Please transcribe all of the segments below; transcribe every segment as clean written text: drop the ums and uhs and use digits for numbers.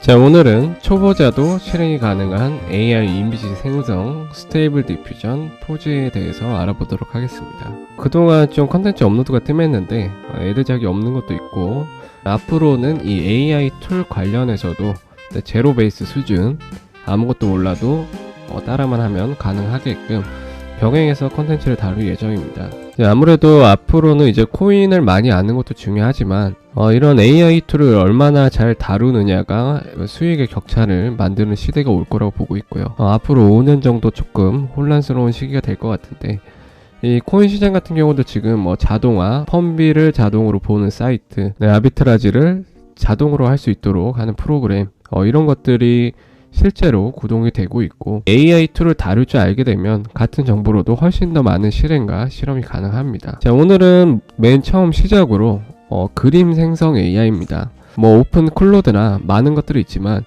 자, 오늘은 초보자도 실행이 가능한 AI 이미지 생성 스테이블 디퓨전 포즈에 대해서 알아보도록 하겠습니다. 그동안 좀 컨텐츠 업로드가 뜸했는데 애드작이 없는 것도 있고, 앞으로는 이 AI 툴 관련해서도 제로 베이스 수준, 아무것도 몰라도 따라만 하면 가능하게끔 병행해서 컨텐츠를 다룰 예정입니다. 아무래도 앞으로는 이제 코인을 많이 아는 것도 중요하지만 이런 AI 툴을 얼마나 잘 다루느냐가 수익의 격차를 만드는 시대가 올 거라고 보고 있고요. 앞으로 5년 정도 조금 혼란스러운 시기가 될 것 같은데, 이 코인 시장 같은 경우도 지금 자동화, 펌비를 자동으로 보는 사이트, 아비트라지를 자동으로 할 수 있도록 하는 프로그램, 이런 것들이 실제로 구동이 되고 있고, AI 툴을 다룰 줄 알게 되면 같은 정보로도 훨씬 더 많은 실행과 실험이 가능합니다. 자, 오늘은 맨 처음 시작으로 그림 생성 AI입니다. 오픈 클로드나 많은 것들이 있지만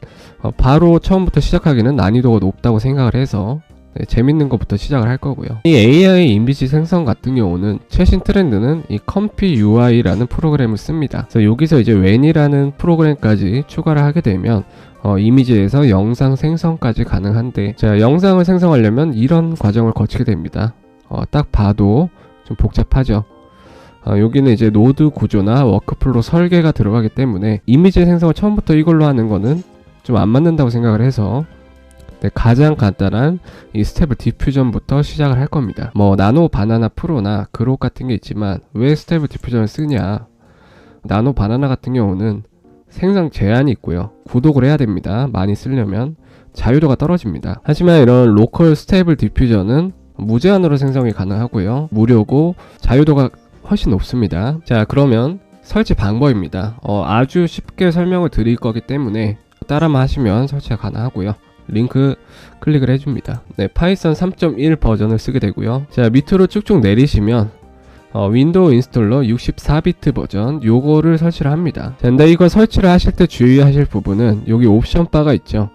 바로 처음부터 시작하기는 난이도가 높다고 생각을 해서 재밌는 것부터 시작을 할 거고요. 이 AI 이미지 생성 같은 경우는 최신 트렌드는 이 컴피 UI라는 프로그램을 씁니다. 그래서 여기서 이제 웬이라는 프로그램까지 추가를 하게 되면 이미지에서 영상 생성까지 가능한데, 자, 영상을 생성하려면 이런 과정을 거치게 됩니다. 딱 봐도 좀 복잡하죠. 여기는 이제 노드 구조나 워크플로우 설계가 들어가기 때문에 이미지 생성을 처음부터 이걸로 하는 거는 좀 안 맞는다고 생각을 해서 가장 간단한 이 스테이블 디퓨전부터 시작을 할 겁니다. 나노 바나나 프로나 그록 같은 게 있지만 왜 스테이블 디퓨전을 쓰냐, 나노 바나나 같은 경우는 생성 제한이 있고요. 구독을 해야 됩니다. 많이 쓰려면 자유도가 떨어집니다. 하지만 이런 로컬 스테이블 디퓨전은 무제한으로 생성이 가능하고요. 무료고 자유도가 훨씬 높습니다. 자, 그러면 설치 방법입니다. 아주 쉽게 설명을 드릴 거기 때문에 따라만 하시면 설치가 가능하고요. 링크 클릭을 해줍니다. 파이썬 3.1 버전을 쓰게 되고요. 자, 밑으로 쭉쭉 내리시면 윈도우 인스톨러 64비트 버전, 요거를 설치를 합니다. 자, 근데 이걸 설치를 하실 때 주의하실 부분은 여기 옵션 바가 있죠.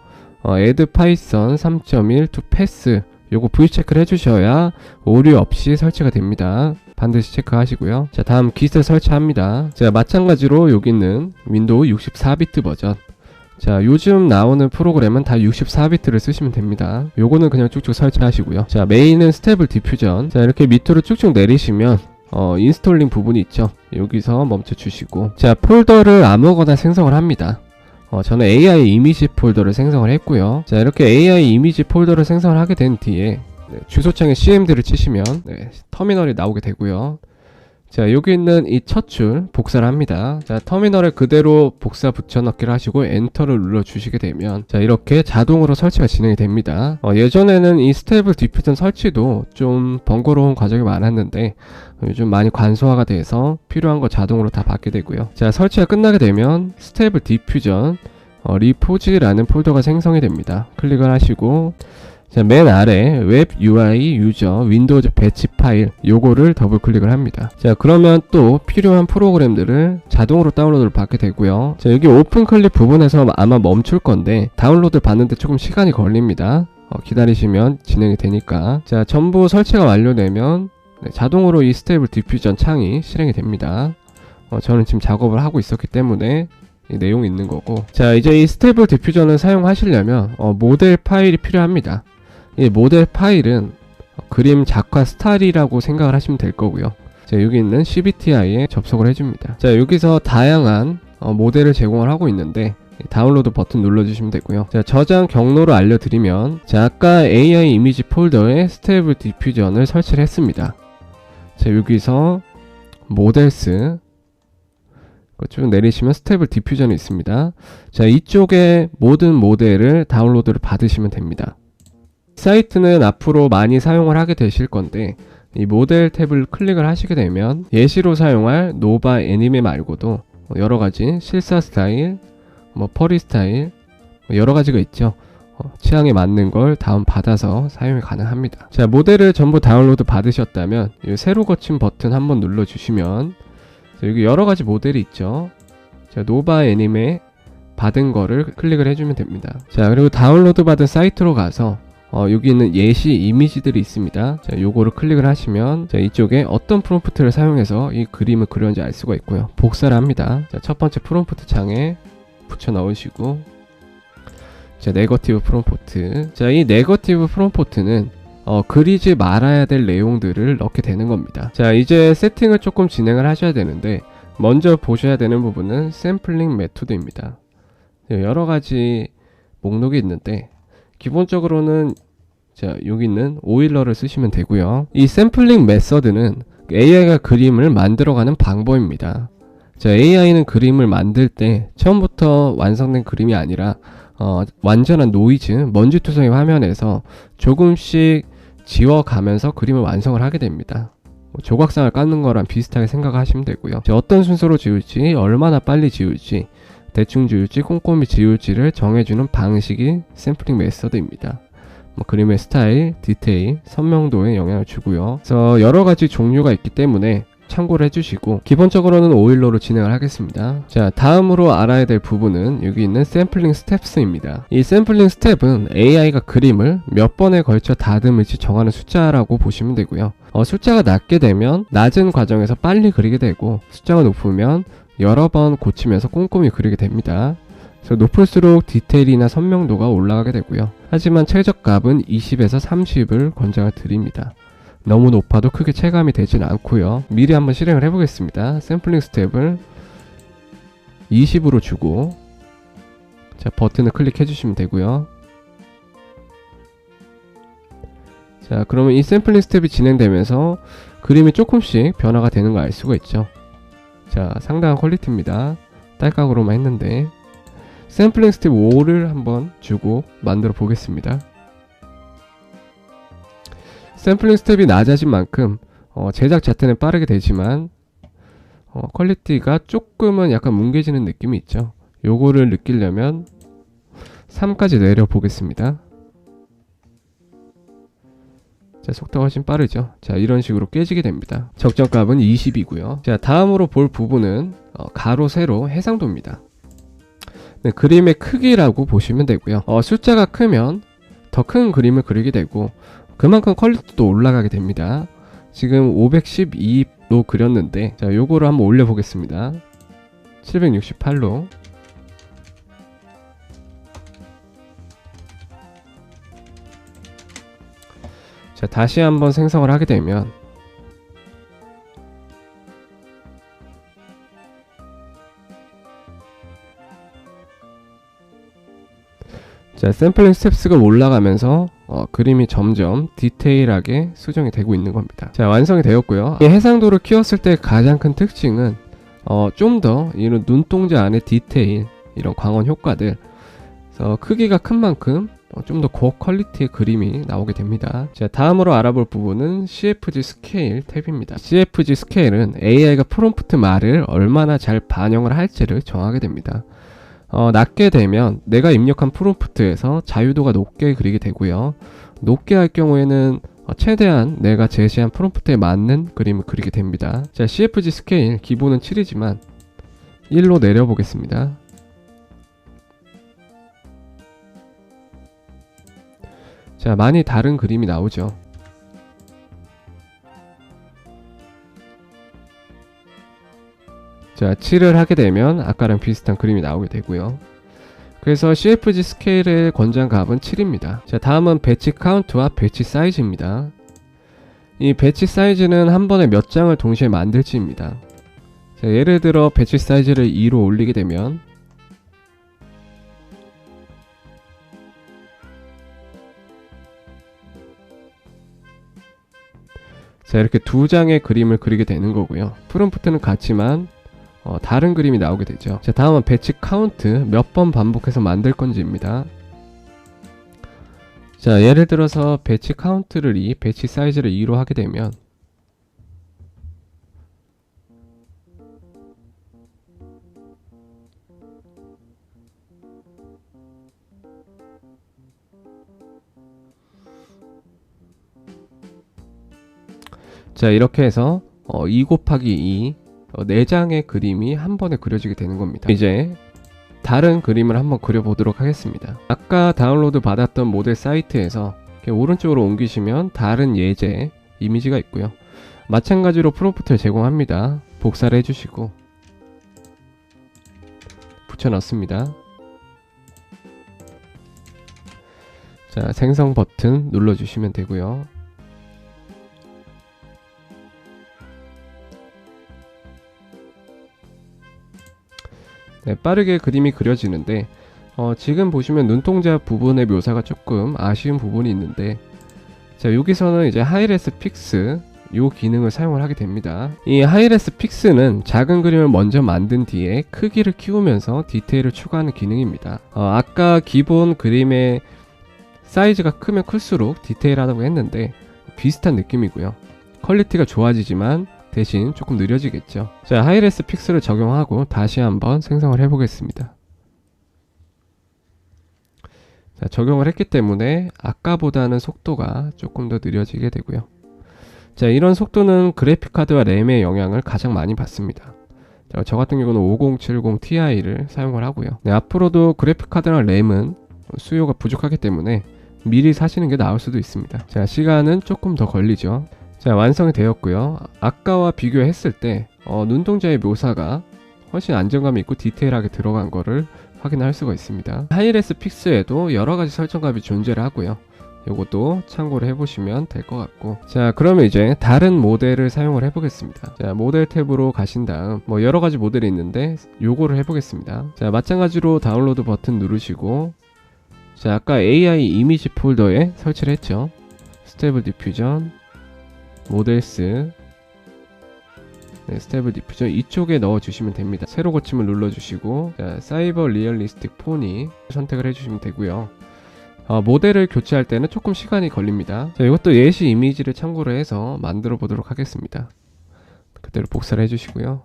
add python 3.1 to pass, 요거 V 체크를 해주셔야 오류 없이 설치가 됩니다. 반드시 체크하시고요. 자, 다음 git 설치합니다. 자, 마찬가지로 여기 있는 윈도우 64비트 버전, 자, 요즘 나오는 프로그램은 다 64비트를 쓰시면 됩니다. 요거는 그냥 쭉쭉 설치하시고요. 자, 메인은 스테이블 디퓨전. 자, 이렇게 밑으로 쭉쭉 내리시면 인스톨링 부분이 있죠. 여기서 멈춰 주시고, 자, 폴더를 아무거나 생성을 합니다. 저는 AI 이미지 폴더를 생성을 했고요. 자, 이렇게 AI 이미지 폴더를 생성을 하게 된 뒤에 주소창에 cmd를 치시면 터미널이 나오게 되고요. 자, 여기 있는 이 첫 줄 복사를 합니다. 자, 터미널에 그대로 복사 붙여넣기를 하시고 엔터를 눌러 주시게 되면, 자, 이렇게 자동으로 설치가 진행이 됩니다. 예전에는 이 스테이블 디퓨전 설치도 좀 번거로운 과정이 많았는데 요즘 많이 관소화가 돼서 필요한 거 자동으로 다 받게 되고요. 자, 설치가 끝나게 되면 스테이블 디퓨전 리포즈라는 폴더가 생성이 됩니다. 클릭을 하시고, 자, 맨 아래 웹 UI 유저 윈도우즈 배치 파일, 요거를 더블 클릭을 합니다. 자, 그러면 또 필요한 프로그램들을 자동으로 다운로드를 받게 되고요. 자, 여기 오픈 클릭 부분에서 아마 멈출 건데 다운로드 받는데 조금 시간이 걸립니다. 기다리시면 진행이 되니까. 자, 전부 설치가 완료되면 자동으로 이 스테이블 디퓨전 창이 실행이 됩니다. 저는 지금 작업을 하고 있었기 때문에 이 내용이 있는 거고. 자, 이제 이 스테이블 디퓨전을 사용하시려면 모델 파일이 필요합니다. 이 모델 파일은 그림 작화 스타일이라고 생각을 하시면 될 거고요. 자, 여기 있는 CBTI에 접속을 해줍니다. 자, 여기서 다양한 모델을 제공을 하고 있는데 다운로드 버튼 눌러주시면 되고요. 자, 저장 경로를 알려드리면, 자, 아까 AI 이미지 폴더에 스테이블 디퓨전을 설치를 했습니다. 자, 여기서 모델스 쭉 내리시면 스테이블 디퓨전이 있습니다. 자, 이쪽에 모든 모델을 다운로드를 받으시면 됩니다. 사이트는 앞으로 많이 사용을 하게 되실 건데, 이 모델 탭을 클릭을 하시게 되면 예시로 사용할 노바 애니메 말고도 여러가지 실사 스타일, 퍼리 스타일, 여러가지가 있죠. 취향에 맞는 걸 다운받아서 사용이 가능합니다. 자, 모델을 전부 다운로드 받으셨다면 이 새로 거친 버튼 한번 눌러주시면, 자, 여기 여러가지 모델이 있죠. 자, 노바 애니메 받은 거를 클릭을 해주면 됩니다. 자, 그리고 다운로드 받은 사이트로 가서 여기 있는 예시 이미지들이 있습니다. 자, 요거를 클릭을 하시면, 자, 이쪽에 어떤 프롬프트를 사용해서 이 그림을 그렸는지 알 수가 있고요. 복사를 합니다. 자, 첫 번째 프롬프트 창에 붙여 넣으시고, 자, 네거티브 프롬프트. 자, 이 네거티브 프롬프트는 그리지 말아야 될 내용들을 넣게 되는 겁니다. 자, 이제 세팅을 조금 진행을 하셔야 되는데, 먼저 보셔야 되는 부분은 샘플링 메토드입니다. 여러 가지 목록이 있는데, 기본적으로는 자, 여기 있는 오일러를 쓰시면 되고요. 이 샘플링 메서드는 AI가 그림을 만들어가는 방법입니다. 자, AI는 그림을 만들 때 처음부터 완성된 그림이 아니라 완전한 노이즈, 먼지투성이 화면에서 조금씩 지워가면서 그림을 완성을 하게 됩니다. 조각상을 깎는 거랑 비슷하게 생각하시면 되고요. 자, 어떤 순서로 지울지, 얼마나 빨리 지울지, 대충 지울지, 꼼꼼히 지울지를 정해주는 방식이 샘플링 메서드입니다. 그림의 스타일, 디테일, 선명도에 영향을 주고요. 그래서 여러 가지 종류가 있기 때문에 참고를 해주시고, 기본적으로는 오일러로 진행을 하겠습니다. 자, 다음으로 알아야 될 부분은 여기 있는 샘플링 스텝스입니다. 이 샘플링 스텝은 AI가 그림을 몇 번에 걸쳐 다듬을지 정하는 숫자라고 보시면 되고요. 숫자가 낮게 되면 낮은 과정에서 빨리 그리게 되고, 숫자가 높으면 여러 번 고치면서 꼼꼼히 그리게 됩니다. 그래서 높을수록 디테일이나 선명도가 올라가게 되고요. 하지만 최저값은 20에서 30을 권장을 드립니다. 너무 높아도 크게 체감이 되진 않고요. 미리 한번 실행을 해보겠습니다. 샘플링 스텝을 20으로 주고, 자, 버튼을 클릭해 주시면 되고요. 자, 그러면 이 샘플링 스텝이 진행되면서 그림이 조금씩 변화가 되는 걸 알 수가 있죠. 자, 상당한 퀄리티입니다. 딸깍으로만 했는데, 샘플링 스텝 5를 한번 주고 만들어 보겠습니다. 샘플링 스텝이 낮아진 만큼 제작 자체는 빠르게 되지만 퀄리티가 조금은 약간 뭉개지는 느낌이 있죠. 요거를 느끼려면 3까지 내려 보겠습니다. 자, 속도가 훨씬 빠르죠. 자, 이런 식으로 깨지게 됩니다. 적정값은 20이고요. 자, 다음으로 볼 부분은 가로 세로 해상도입니다. 네, 그림의 크기라고 보시면 되고요. 숫자가 크면 더 큰 그림을 그리게 되고, 그만큼 퀄리티도 올라가게 됩니다. 지금 512로 그렸는데, 자, 요거를 한번 올려 보겠습니다. 768로. 자, 다시 한번 생성을 하게 되면 자, 샘플링 스텝스가 올라가면서 그림이 점점 디테일하게 수정이 되고 있는 겁니다. 자, 완성이 되었고요. 이 해상도를 키웠을 때 가장 큰 특징은 좀 더 이런 눈동자 안에 디테일, 이런 광원 효과들, 그래서 크기가 큰 만큼 좀 더 고퀄리티의 그림이 나오게 됩니다. 자, 다음으로 알아볼 부분은 CFG 스케일 탭입니다. CFG 스케일은 AI가 프롬프트 말을 얼마나 잘 반영을 할지를 정하게 됩니다. 낮게 되면 내가 입력한 프롬프트에서 자유도가 높게 그리게 되고요. 높게 할 경우에는 최대한 내가 제시한 프롬프트에 맞는 그림을 그리게 됩니다. 자, CFG 스케일 기본은 7이지만 1로 내려 보겠습니다. 자, 많이 다른 그림이 나오죠. 자, 7을 하게 되면 아까랑 비슷한 그림이 나오게 되고요. 그래서 CFG 스케일의 권장값은 7입니다. 자, 다음은 배치 카운트와 배치 사이즈입니다. 이 배치 사이즈는 한 번에 몇 장을 동시에 만들지입니다. 자, 예를 들어 배치 사이즈를 2로 올리게 되면 자, 이렇게 두 장의 그림을 그리게 되는 거고요. 프롬프트는 같지만 다른 그림이 나오게 되죠. 자, 다음은 배치 카운트 몇 번 반복해서 만들 건지입니다. 자, 예를 들어서 배치 카운트를 2, 배치 사이즈를 2로 하게 되면 자, 이렇게 해서 2 곱하기 2 4장의 그림이 한 번에 그려지게 되는 겁니다. 이제 다른 그림을 한번 그려보도록 하겠습니다. 아까 다운로드 받았던 모델 사이트에서 이렇게 오른쪽으로 옮기시면 다른 예제 이미지가 있고요. 마찬가지로 프롬프트를 제공합니다. 복사를 해주시고 붙여넣습니다. 자, 생성 버튼 눌러주시면 되고요. 네, 빠르게 그림이 그려지는데 지금 보시면 눈동자 부분의 묘사가 조금 아쉬운 부분이 있는데, 자, 여기서는 이제 하이레스 픽스 요 기능을 사용을 하게 됩니다. 이 하이레스 픽스는 작은 그림을 먼저 만든 뒤에 크기를 키우면서 디테일을 추가하는 기능입니다. 아까 기본 그림의 사이즈가 크면 클수록 디테일하다고 했는데 비슷한 느낌이고요. 퀄리티가 좋아지지만 대신 조금 느려지겠죠. 자, 하이레스 픽스를 적용하고 다시 한번 생성을 해보겠습니다. 자, 적용을 했기 때문에 아까보다는 속도가 조금 더 느려지게 되고요. 자, 이런 속도는 그래픽카드와 램의 영향을 가장 많이 받습니다. 자, 저 같은 경우는 5070 Ti를 사용을 하고요. 네, 앞으로도 그래픽카드랑 램은 수요가 부족하기 때문에 미리 사시는 게 나을 수도 있습니다. 자, 시간은 조금 더 걸리죠. 자, 완성이 되었고요. 아까와 비교했을 때 눈동자의 묘사가 훨씬 안정감이 있고 디테일하게 들어간 거를 확인할 수가 있습니다. 하이레스 픽스에도 여러가지 설정값이 존재를 하고요. 요것도 참고를 해보시면 될 것 같고, 자, 그러면 이제 다른 모델을 사용을 해보겠습니다. 자, 모델 탭으로 가신 다음 여러가지 모델이 있는데 요거를 해보겠습니다. 자, 마찬가지로 다운로드 버튼 누르시고, 자, 아까 AI 이미지 폴더에 설치를 했죠. 스테이블 디퓨전, 모델스, 네, 스테이블 디퓨전 이쪽에 넣어주시면 됩니다. 세로 고침을 눌러주시고, 자, 사이버 리얼리스틱 포니 선택을 해주시면 되고요. 모델을 교체할 때는 조금 시간이 걸립니다. 자, 이것도 예시 이미지를 참고로 해서 만들어 보도록 하겠습니다. 그대로 복사를 해주시고요.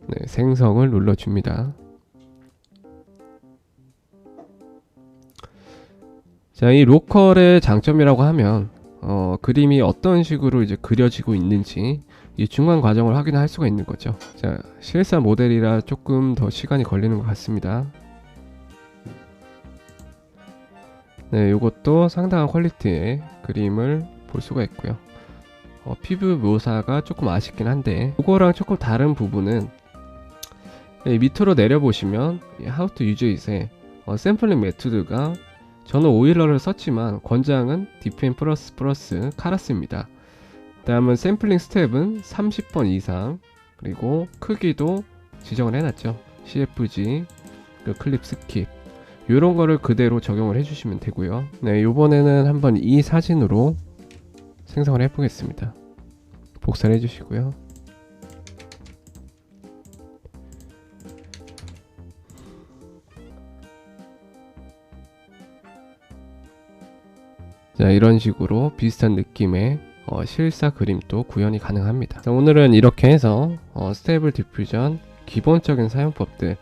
네, 생성을 눌러줍니다. 자, 이 로컬의 장점이라고 하면 그림이 어떤 식으로 이제 그려지고 있는지 이 중간 과정을 확인할 수가 있는 거죠. 자, 실사 모델이라 조금 더 시간이 걸리는 것 같습니다. 네, 이것도 상당한 퀄리티의 그림을 볼 수가 있고요. 피부 묘사가 조금 아쉽긴 한데, 이거랑 조금 다른 부분은 밑으로 내려보시면 How to use it의 샘플링 메토드가, 저는 오일러를 썼지만 권장은 DPM++ 카라스입니다. 다음은 샘플링 스텝은 30번 이상, 그리고 크기도 지정을 해놨죠. CFG, 클립 스킵, 이런 거를 그대로 적용을 해주시면 되고요. 네, 이번에는 한번 이 사진으로 생성을 해보겠습니다. 복사를 해주시고요. 자, 이런 식으로 비슷한 느낌의 실사 그림도 구현이 가능합니다. 자, 오늘은 이렇게 해서 스테이블 디퓨전 기본적인 사용법들,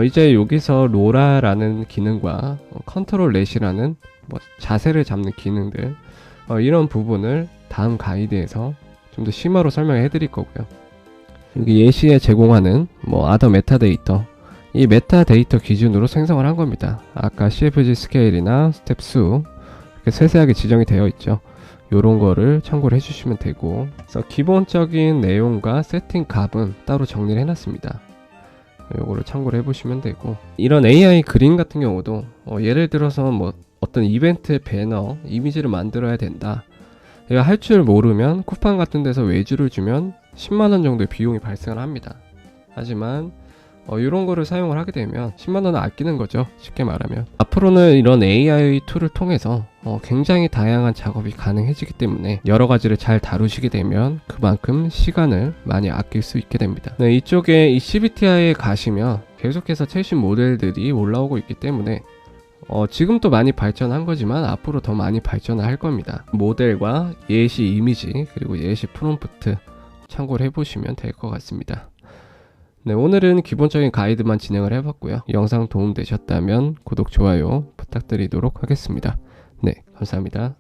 이제 여기서 로라라는 기능과 컨트롤 렛이라는 자세를 잡는 기능들, 이런 부분을 다음 가이드에서 좀 더 심화로 설명해 드릴 거고요. 여기 예시에 제공하는 아더 메타데이터, 이 메타데이터 기준으로 생성을 한 겁니다. 아까 CFG 스케일이나 스텝 수 이렇게 세세하게 지정이 되어 있죠. 요런 거를 참고를 해주시면 되고, 그래서 기본적인 내용과 세팅 값은 따로 정리를 해놨습니다. 요거를 참고를 해보시면 되고, 이런 AI 그림 같은 경우도 예를 들어서 어떤 이벤트 배너 이미지를 만들어야 된다, 이거 할 줄 모르면 쿠팡 같은 데서 외주를 주면 10만원 정도의 비용이 발생을 합니다. 하지만 이런 거를 사용을 하게 되면 10만원을 아끼는 거죠, 쉽게 말하면. 앞으로는 이런 AI 툴을 통해서 굉장히 다양한 작업이 가능해지기 때문에 여러 가지를 잘 다루시게 되면 그만큼 시간을 많이 아낄 수 있게 됩니다. 네, 이쪽에 이 CBTI에 가시면 계속해서 최신 모델들이 올라오고 있기 때문에 지금도 많이 발전한 거지만 앞으로 더 많이 발전을 할 겁니다. 모델과 예시 이미지, 그리고 예시 프롬프트 참고를 해보시면 될 것 같습니다. 네, 오늘은 기본적인 가이드만 진행을 해봤고요. 영상 도움되셨다면 구독, 좋아요 부탁드리도록 하겠습니다. 네, 감사합니다.